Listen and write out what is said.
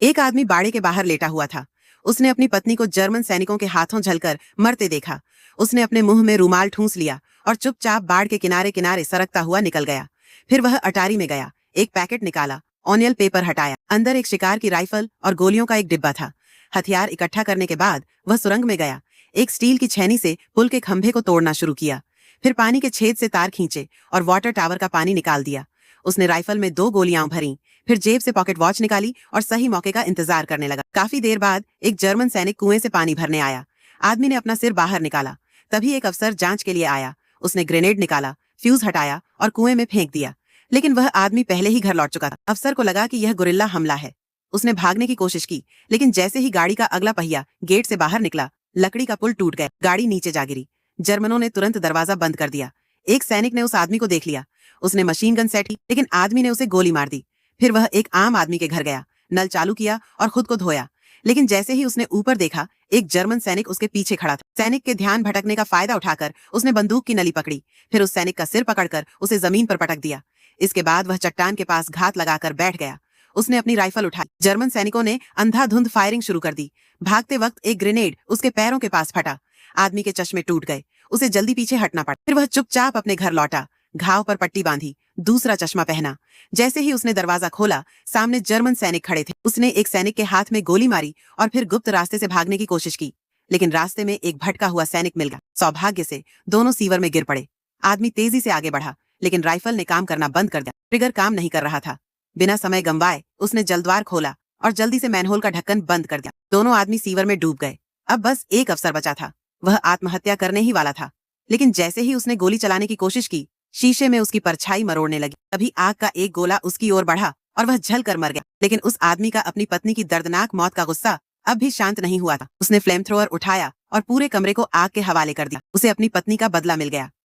एक आदमी बाड़े के बाहर लेटा हुआ था। उसने अपनी पत्नी को जर्मन सैनिकों के हाथों झलकर मरते देखा। उसने अपने मुंह में रूमाल ठूंस लिया और चुपचाप बाड़ के किनारे किनारे सरकता हुआ निकल गया। फिर वह अटारी में गया, एक पैकेट निकाला, ऑनियल पेपर हटाया। अंदर एक शिकार की राइफल और गोलियों का एक डिब्बा था। हथियार इकट्ठा करने के बाद वह सुरंग में गया। एक स्टील की छेनी से पुल के खंभे को तोड़ना शुरू किया। फिर पानी के छेद से तार खींचे और वाटर टावर का पानी निकाल दिया। उसने राइफल में 2 गोलियां भरी, फिर जेब से पॉकेट वॉच निकाली और सही मौके का इंतजार करने लगा। काफी देर बाद एक जर्मन सैनिक कुएं से पानी भरने आया। आदमी ने अपना सिर बाहर निकाला। तभी एक अफसर जांच के लिए आया। उसने ग्रेनेड निकाला, फ्यूज हटाया और कुएं में फेंक दिया। लेकिन वह आदमी पहले ही घर लौट चुका था। अफसर को लगा कि यह गुरिल्ला हमला है। उसने भागने की कोशिश की, लेकिन जैसे ही गाड़ी का अगला पहिया गेट से बाहर निकला, लकड़ी का पुल टूट गया। गाड़ी नीचे जा गिरी। जर्मनों ने तुरंत दरवाजा बंद कर दिया। एक सैनिक ने उस आदमी को देख लिया। उसने मशीन गन सेट की, लेकिन आदमी ने उसे गोली मार दी। फिर वह एक आम आदमी के घर गया, नल चालू किया और खुद को धोया। लेकिन जैसे ही उसने ऊपर देखा, एक जर्मन सैनिक उसके पीछे खड़ा था। सैनिक के ध्यान भटकने का फायदा उठाकर उसने बंदूक की नली पकड़ी। फिर उस सैनिक का सिर पकड़कर उसे जमीन पर पटक दिया। इसके बाद वह चट्टान के पास घात लगाकर बैठ गया। उसने अपनी राइफल उठाई। जर्मन सैनिकों ने अंधाधुंध फायरिंग शुरू कर दी। भागते वक्त एक ग्रेनेड उसके पैरों के पास फटा। आदमी के चश्मे टूट गए। उसे जल्दी पीछे हटना पड़ा। फिर वह चुपचाप अपने घर लौटा, घाव पर पट्टी बांधी, दूसरा चश्मा पहना। जैसे ही उसने दरवाजा खोला, सामने जर्मन सैनिक खड़े थे। उसने एक सैनिक के हाथ में गोली मारी और फिर गुप्त रास्ते से भागने की कोशिश की, लेकिन रास्ते में एक भटका हुआ सैनिक मिल गया। सौभाग्य से दोनों सीवर में गिर पड़े। आदमी तेजी से आगे बढ़ा, लेकिन राइफल ने काम करना बंद कर दिया। ट्रिगर काम नहीं कर रहा था। बिना समय गंवाए उसने जल्दवार खोला और जल्दी से मैनहोल का ढक्कन बंद कर दिया। दोनों आदमी सीवर में डूब गए। अब बस एक अफसर बचा था। वह आत्महत्या करने ही वाला था, लेकिन जैसे ही उसने गोली चलाने की कोशिश की, शीशे में उसकी परछाई मरोड़ने लगी। तभी आग का एक गोला उसकी ओर बढ़ा और वह जल कर मर गया। लेकिन उस आदमी का अपनी पत्नी की दर्दनाक मौत का गुस्सा अब भी शांत नहीं हुआ था। उसने फ्लेम थ्रोअर उठाया और पूरे कमरे को आग के हवाले कर दिया। उसे अपनी पत्नी का बदला मिल गया।